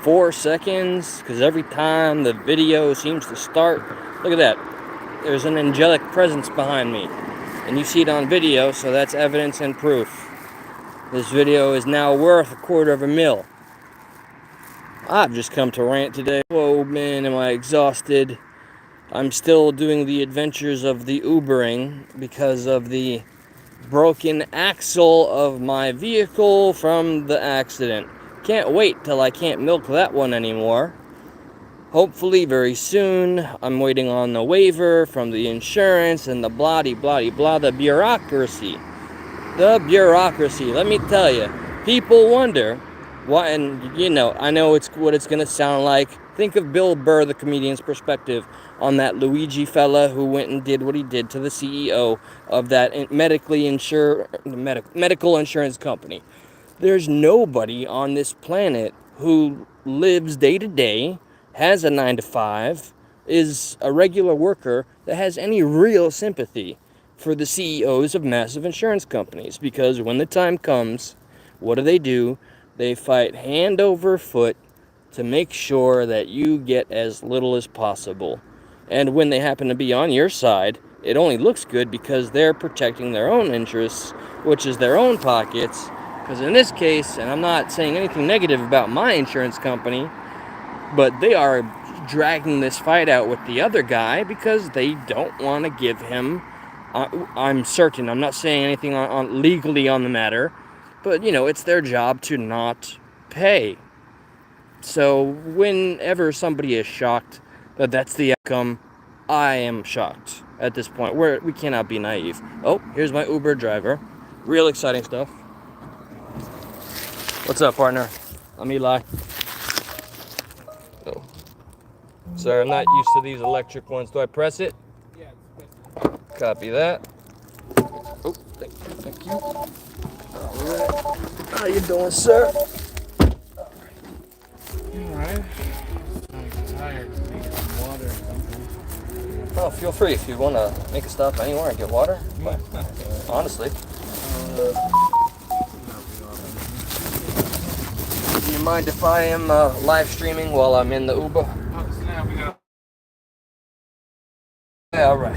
4 seconds, because every time the video seems to start, look at that, there's an angelic presence behind me, and you see it on video, so that's evidence and proof. This video is now worth $250,000. I've just come to rant today. Whoa, man, am I exhausted. I'm still doing the adventures of the Ubering because of the broken axle of my vehicle from the accident. Can't wait till I can't milk that one anymore. Hopefully very soon. I'm waiting on the waiver from the insurance and the blah-de-blah-de-blah, the bureaucracy. The bureaucracy, let me tell you. People wonder why, and you know, I know it's what it's going to sound like. Think of Bill Burr, the comedian's perspective on that Luigi fella who went and did what he did to the CEO of that medical insurance company. There's nobody on this planet who lives day to day, has a 9 to 5, is a regular worker that has any real sympathy for the CEOs of massive insurance companies. Because when the time comes, what do? They fight hand over foot to make sure that you get as little as possible. And when they happen to be on your side, it only looks good because they're protecting their own interests, which is their own pockets. Because in this case, and I'm not saying anything negative about my insurance company, but they are dragging this fight out with the other guy because they don't want to give him, I'm certain, I'm not saying anything on legally on the matter, but you know, it's their job to not pay. So whenever somebody is shocked that that's the outcome, I am shocked at this point. We cannot be naive. Oh, here's my Uber driver. Real exciting stuff. What's up, partner? I'm Eli. Oh. Sorry, I'm not used to these electric ones. Do I press it? Yeah. Copy that. Oh, thank you. All right. How you doing, sir? Alright. I'm tired. Need some water or something. Oh, feel free if you want to make a stop anywhere and get water. But, honestly. Do you mind if I am live streaming while I'm in the Uber? Oh, snap, we got. Yeah, alright.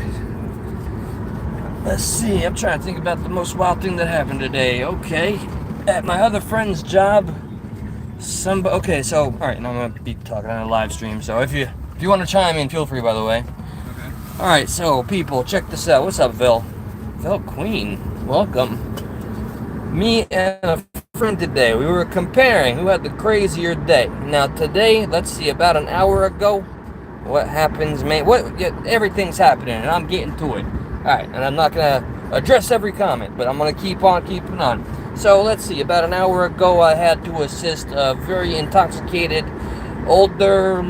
Let's see, I'm trying to think about the most wild thing that happened today. Okay. At my other friend's job, okay, so, alright, now I'm gonna be talking on a live stream, so if you want to chime in, feel free, by the way. Okay. Alright, so, people, check this out. What's up, Vil? Vil Queen, welcome. Me and a friend today, we were comparing who had the crazier day. Now, today, let's see, about an hour ago, what happens, man? Everything's happening, and I'm getting to it. Alright, and I'm not gonna address every comment, but I'm gonna keep on keeping on. So, let's see, about an hour ago, I had to assist a very intoxicated, older,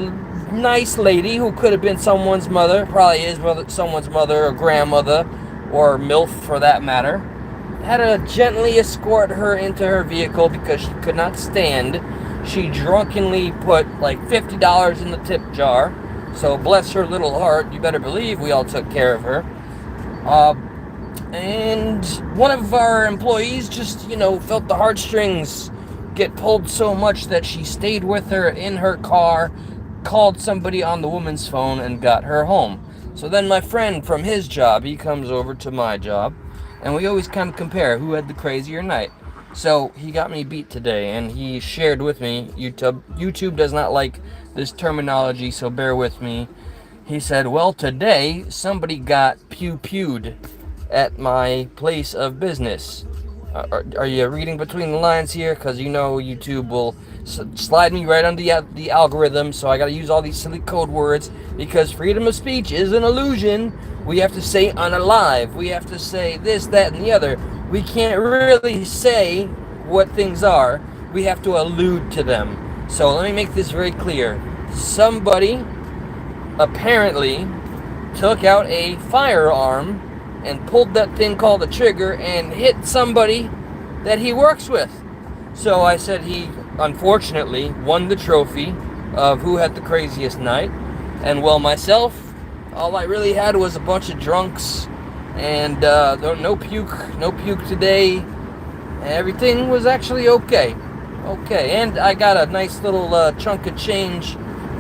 nice lady who could have been someone's mother, probably is someone's mother or grandmother, or MILF for that matter. Had to gently escort her into her vehicle because she could not stand. She drunkenly put like $50 in the tip jar. So bless her little heart, you better believe we all took care of her. And one of our employees just, felt the heartstrings get pulled so much that she stayed with her in her car, called somebody on the woman's phone, and got her home. So then my friend from his job, he comes over to my job, and we always kind of compare who had the crazier night. So he got me beat today, and he shared with me, YouTube does not like this terminology, so bear with me. He said, well, today somebody got pew-pewed at my place of business. Are you reading between the lines here? Because YouTube will slide me right under the algorithm, so I got to use all these silly code words, because freedom of speech is an illusion. We have to say unalive. We have to say this, that, and the other. We can't really say what things are. We have to allude to them. So let me make this very clear. Somebody apparently took out a firearm and pulled that thing called a trigger and hit somebody that he works with. So I said he, unfortunately, won the trophy of who had the craziest night. And well, myself, all I really had was a bunch of drunks, and no puke today. Everything was actually okay. Okay, and I got a nice little chunk of change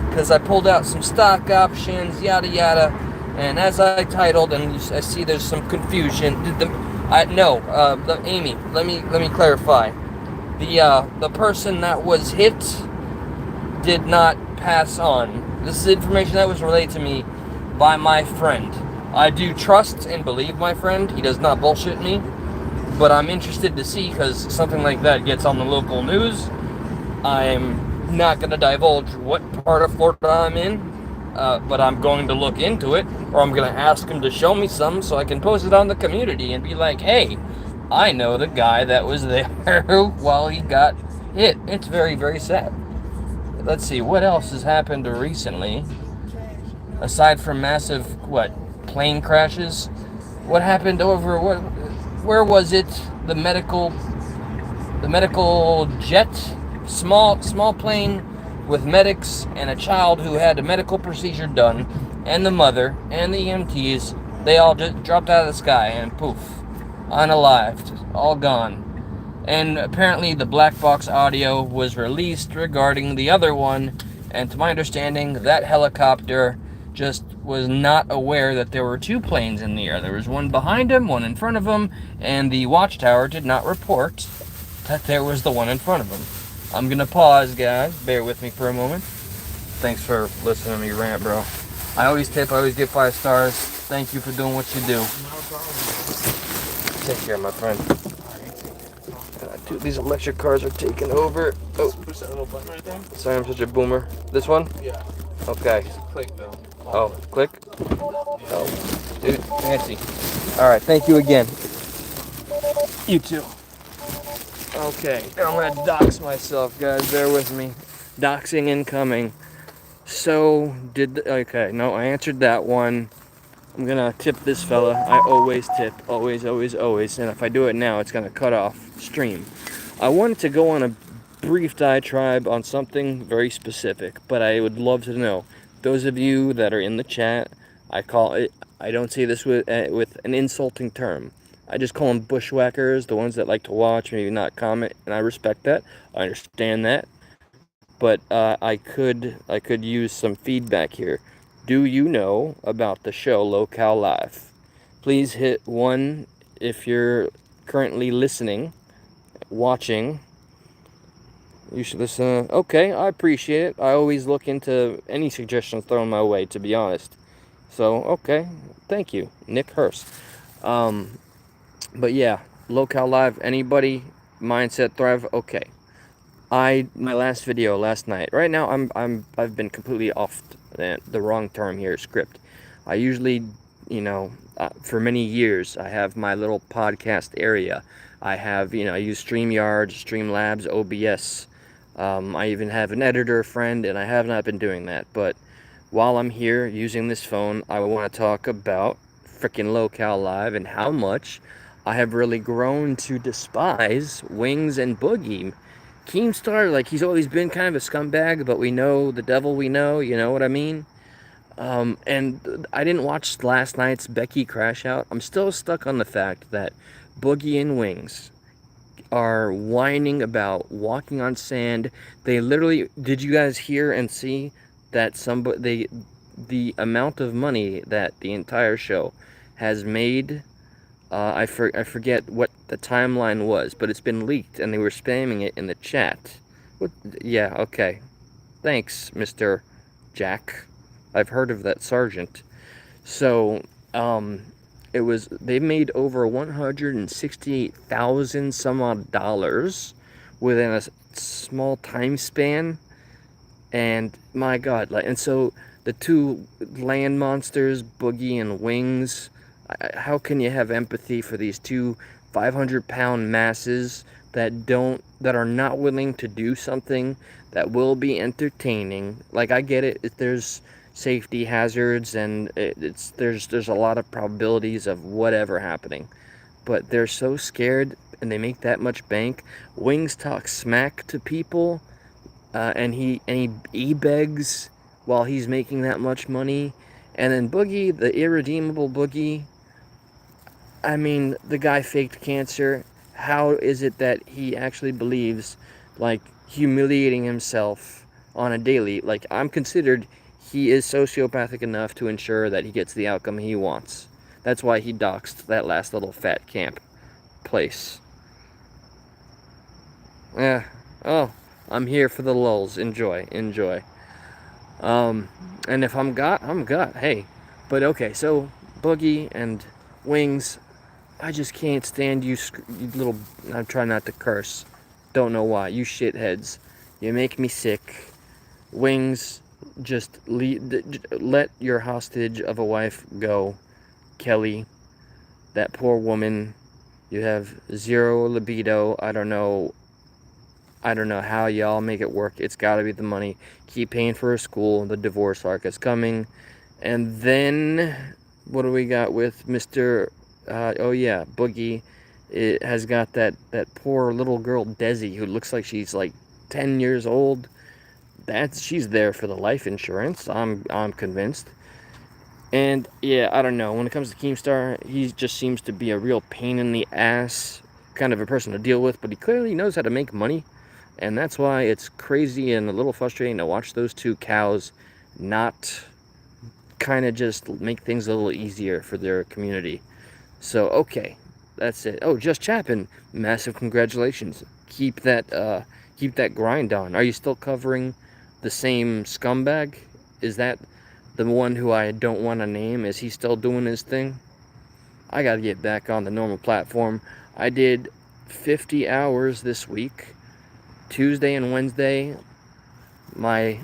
because I pulled out some stock options, yada yada. And as I titled, and I see there's some confusion. Amy. Let me clarify. The person that was hit did not pass on. This is information that was relayed to me by my friend. I do trust and believe my friend. He does not bullshit me. But I'm interested to see because something like that gets on the local news. I'm not going to divulge what part of Florida I'm in, but I'm going to look into it, or I'm going to ask him to show me some so I can post it on the community and be like, hey, I know the guy that was there while he got hit. It's very, very sad. Let's see, what else has happened recently? Aside from massive, plane crashes? What happened where was it? The medical jet, small plane with medics and a child who had a medical procedure done, and the mother and the EMTs. They all just dropped out of the sky and poof, unalived, all gone. And apparently the black box audio was released regarding the other one, and to my understanding, that helicopter just was not aware that there were two planes in the air. There was one behind him, one in front of him, and the watchtower did not report that there was the one in front of him. I'm gonna pause, guys. Bear with me for a moment. Thanks for listening to me rant, bro. I always tip, I always get 5 stars. Thank you for doing what you do. No problem. Take care, my friend. Dude, these electric cars are taking over. Oh, Push that little button right there. sorry, I'm such a boomer. This one? Yeah. Okay. Just click though. Oh, click? Oh, dude, fancy. Alright, thank you again. You too. Okay, I'm gonna dox myself, guys. Bear with me. Doxing incoming. So, okay, no, I answered that one. I'm gonna tip this fella. I always tip. Always, always, always. And if I do it now, it's gonna cut off stream. I wanted to go on a brief diatribe on something very specific, but I would love to know. Those of you that are in the chat, I don't say this with an insulting term. I just call them bushwhackers, the ones that like to watch, maybe not comment, and I respect that. I understand that. But I could use some feedback here. Do you know about the show Locale Live? Please hit 1 if you're currently listening, watching. You should listen. Okay, I appreciate it. I always look into any suggestions thrown my way, to be honest. So, okay, thank you, Nick Hurst. But yeah, Locale Live, anybody, Mindset Thrive, okay. My last video last night. Right now, I've been completely off the wrong term here. Script. I usually, for many years, I have my little podcast area. I have, I use StreamYard, Streamlabs, OBS. I even have an editor friend, and I have not been doing that. But while I'm here using this phone, I want to talk about freaking Locale Live and how much I have really grown to despise Wings and Boogie. Keemstar, like, he's always been kind of a scumbag, but we know the devil we know, you know what I mean? And I didn't watch last night's Becky crash out. I'm still stuck on the fact that Boogie and Wings are whining about walking on sand. They literally, did you guys hear and see that the amount of money that the entire show has made? I forget what the timeline was, but it's been leaked, and they were spamming it in the chat. What? Yeah, okay. Thanks, Mr. Jack. I've heard of that sergeant. So, they made over 168,000 some odd dollars within a small time span. And my God, and so the two land monsters, Boogie and Wings, how can you have empathy for these two 500-pound masses that are not willing to do something that will be entertaining? Like, I get it, if there's safety hazards and there's a lot of probabilities of whatever happening, but they're so scared and they make that much bank. Wings talks smack to people, and he begs while he's making that much money. And then Boogie, the irredeemable Boogie, I mean, the guy faked cancer. How is it that he actually believes like humiliating himself on a daily. Like, I'm considered he is sociopathic enough to ensure that he gets the outcome he wants. That's why he doxed that last little fat camp place. Yeah. Oh, I'm here for the lulls. Enjoy, enjoy. And if I'm got, I'm got. Hey, but okay. So Boogie and Wings, I just can't stand you, you little. I'm trying not to curse. Don't know why. You shitheads. You make me sick. Wings, just let your hostage of a wife go, Kelly. That poor woman. You have zero libido. I don't know how y'all make it work. It's got to be the money. Keep paying for her school. The divorce arc is coming. And then, what do we got with Mr. Oh, yeah, Boogie? It has got that poor little girl, Desi, who looks like she's like 10 years old. She's there for the life insurance. I'm convinced. And yeah, I don't know. When it comes to Keemstar, he just seems to be a real pain in the ass kind of a person to deal with, but he clearly knows how to make money. And that's why it's crazy and a little frustrating to watch those two cows not kind of just make things a little easier for their community. So, okay, that's it. Oh, Just Chapin, massive congratulations. Keep that grind on. Are you still covering the same scumbag? Is that the one who I don't want to name? Is he still doing his thing? I gotta get back on the normal platform. I did 50 hours this week. Tuesday and Wednesday, my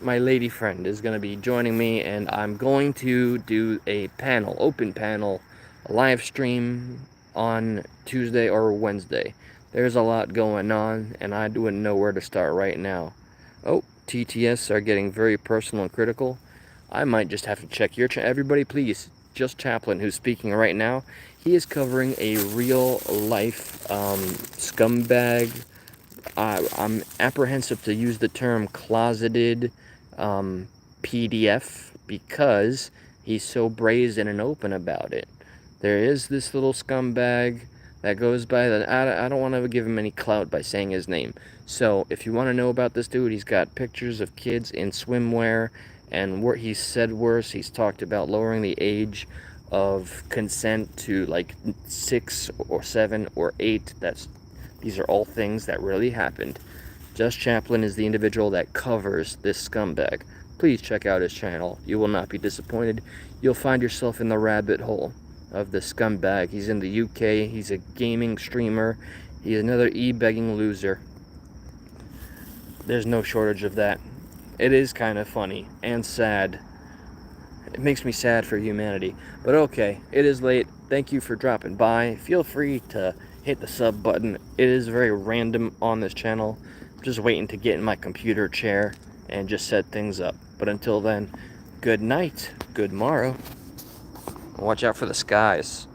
lady friend is going to be joining me, and I'm going to do a panel, open panel, a live stream on Tuesday or Wednesday. There's a lot going on, and I wouldn't know where to start right now. Oh, TTS are getting very personal and critical. I might just have to check your everybody, please. Just Chaplin, who's speaking right now, he is covering a real life scumbag. I'm apprehensive to use the term closeted PDF because he's so brazen and open about it. There is this little scumbag that goes by the. I don't want to give him any clout by saying his name. So if you want to know about this dude, he's got pictures of kids in swimwear, and he's said worse. He's talked about lowering the age of consent to like 6 or 7 or 8. These are all things that really happened. Just Chaplin is the individual that covers this scumbag. Please check out his channel. You will not be disappointed. You'll find yourself in the rabbit hole of this scumbag. He's in the UK. He's a gaming streamer. He's another e-begging loser. There's no shortage of that. It is kind of funny and sad. It makes me sad for humanity. But okay, it is late. Thank you for dropping by. Feel free to hit the sub button. It is very random on this channel. I'm just waiting to get in my computer chair and just set things up. But until then, good night, good morrow. Watch out for the skies.